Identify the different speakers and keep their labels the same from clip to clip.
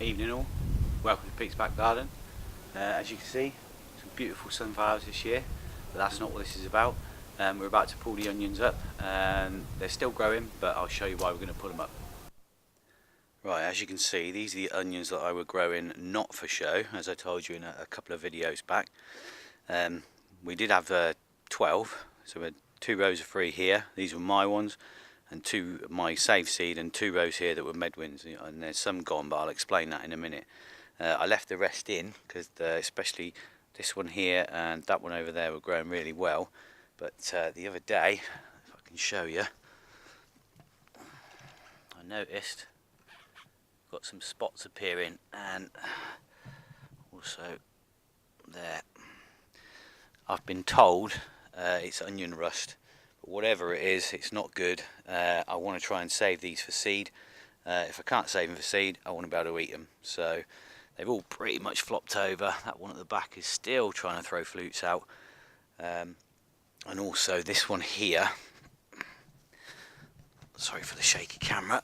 Speaker 1: Evening all, welcome to Pete's Back Garden. As you can see, some beautiful sunflowers this year, but that's not what this is about. We're about to pull the onions up and they're still growing, but I'll show you why we're going to pull them up. Right, as you can see, these are the onions that I were growing not for show, as I told you in a couple of videos back. We did have 12, so we had 2 rows of 3 here. These were my ones, and 2 my save seed, and 2 rows here that were Medwins, and there's some gone, but I'll explain that in a minute. I left the rest in because especially this one here and that one over there were growing really well, but the other day, if I can show you, I noticed got some spots appearing, and also there. I've been told it's onion rust. Whatever it is, it's not good. I want to try and save these for seed. If I can't save them for seed, I want to be able to eat them. So they've all pretty much flopped over. That one at the back is still trying to throw flutes out. And also this one here. Sorry for the shaky camera.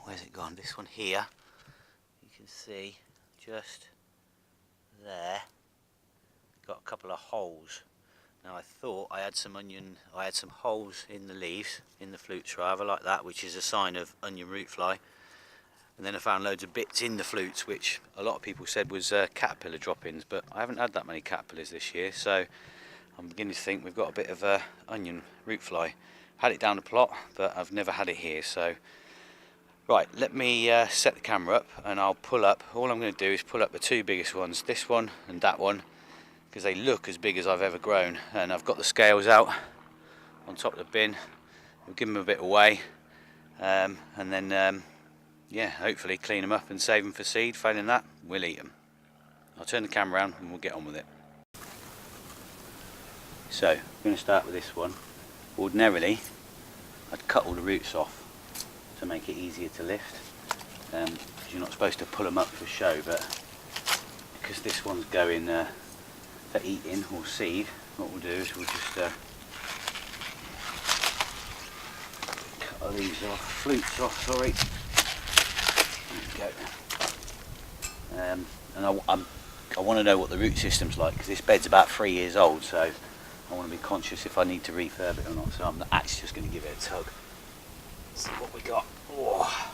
Speaker 1: Where's it gone? This one here. You can see just there. Got a couple of holes. Now I thought I had some holes in the leaves, in the flutes rather, like that, which is a sign of onion root fly. And then I found loads of bits in the flutes, which a lot of people said was caterpillar droppings, but I haven't had that many caterpillars this year, so I'm beginning to think we've got a bit of onion root fly. Had it down the plot, but I've never had it here. So right, let me set the camera up and I'll pull up. All I'm going to do is pull up the 2 biggest ones, this one and that one, because they look as big as I've ever grown. And I've got the scales out on top of the bin. We'll give them a bit away, and then yeah, hopefully clean them up and save them for seed. Failing that, we'll eat them. I'll turn the camera around and we'll get on with it. So I'm going to start with this one. Ordinarily I'd cut all the roots off to make it easier to lift, because you're not supposed to pull them up for show, but because this one's going for eating or seed, what we'll do is we'll just cut these off, flutes off, sorry. There we go. And I want to know what the root system's like, because this bed's about 3 years old, so I want to be conscious if I need to refurb it or not. So I'm actually just going to give it a tug. See what we got. Oh.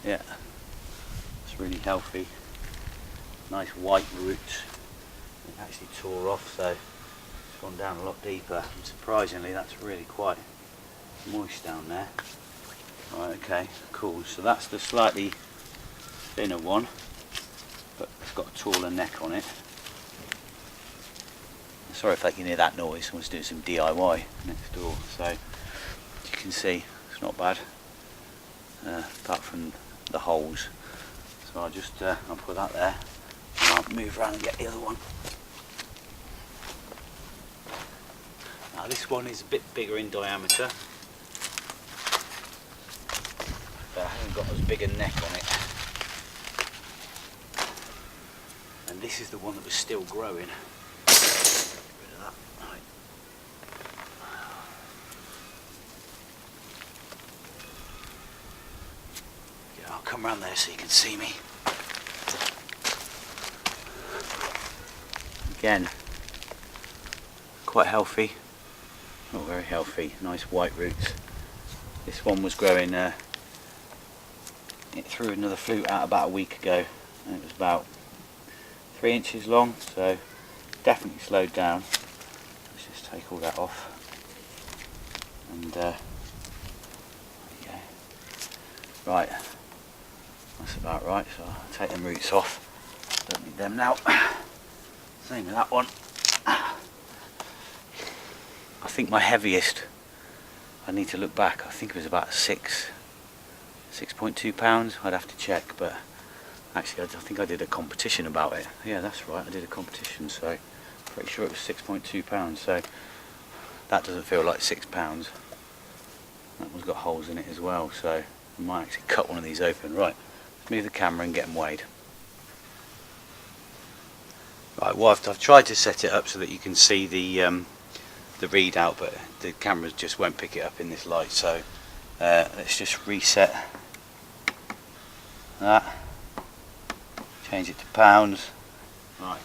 Speaker 1: Yeah, it's really healthy. Nice white roots. It actually tore off, so it's gone down a lot deeper. And surprisingly, that's really quite moist down there. Right, okay, cool. So that's the slightly thinner one, but it's got a taller neck on it. Sorry if I can hear that noise. Someone's doing some DIY next door. So as you can see, it's not bad, apart from the holes. So I'll just I'll put that there and I'll move around and get the other one. Now this one is a bit bigger in diameter, but I haven't got as big a neck on it. And this is the one that was still growing. Get rid of that. Right. I'll come around there so you can see me. Again, quite healthy, not very healthy, nice white roots. This one was growing, it threw another flute out about a week ago, and it was about 3 inches long, so definitely slowed down. Let's just take all that off, and there you go. Right, that's about right, so I'll take them roots off, don't need them now. Same with that one. I think my heaviest, I need to look back, I think it was about 6.2 pounds, I'd have to check, but actually I think I did a competition about it. Yeah, that's right, I did a competition, so pretty sure it was 6.2 pounds, so that doesn't feel like 6 pounds. That one's got holes in it as well, so I might actually cut one of these open. Right, let's move the camera and get them weighed. Right, well I've tried to set it up so that you can see the the readout, but the camera just won't pick it up in this light. So let's just reset that, change it to pounds. Right.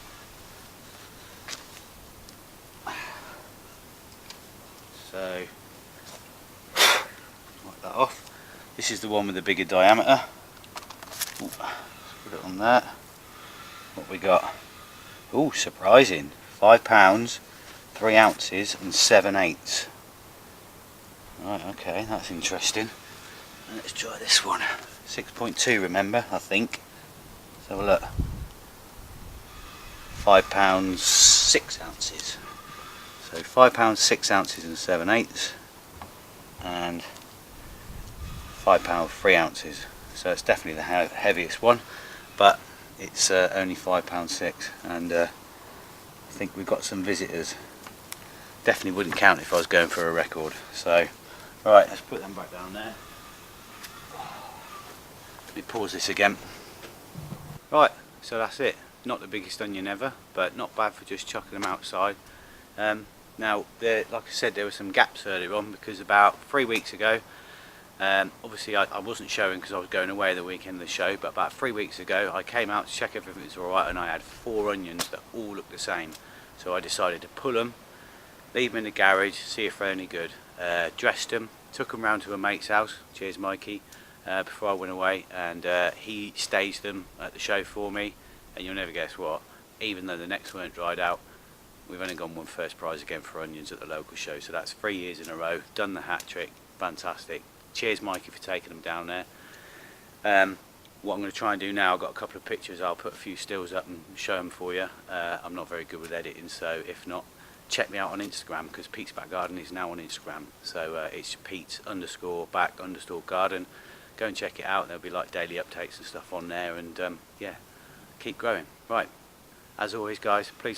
Speaker 1: So wipe that off. This is the one with the bigger diameter. Ooh, let's put it on there. What we got? Oh, surprising. 5 pounds, 3 ounces and 7/8. Right, okay, that's interesting. Let's try this one. 6.2, remember, I think. Let's have a look. 5 pounds, 6 ounces. So 5 pounds, 6 ounces and 7/8. And 5 pounds, 3 ounces. So it's definitely the heaviest one, but it's only 5 pounds 6. And I think we've got some visitors. Definitely wouldn't count if I was going for a record. So, right, let's put them back down there. Let me pause this again. Right, so that's it. Not the biggest onion ever, but not bad for just chucking them outside. Now, like I said, there were some gaps earlier on because about 3 weeks ago, obviously I wasn't showing because I was going away the weekend of the show, but about 3 weeks ago I came out to check everything was alright, and I had 4 onions that all looked the same. So I decided to pull them, leave them in the garage, see if they're any good. Dressed them, took them round to a mate's house, cheers Mikey, before I went away, and he staged them at the show for me, and you'll never guess what, even though the necks weren't dried out, we've only gone one first prize again for onions at the local show. So that's 3 years in a row, done the hat trick, fantastic. Cheers Mikey for taking them down there. What I'm going to try and do now, I've got a couple of pictures, I'll put a few stills up and show them for you. I'm not very good with editing, so if not, check me out on Instagram, because Pete's Back Garden is now on Instagram. So it's Pete's_back_garden. Go and check it out. There'll be like daily updates and stuff on there, and yeah, keep growing. Right, as always guys, please like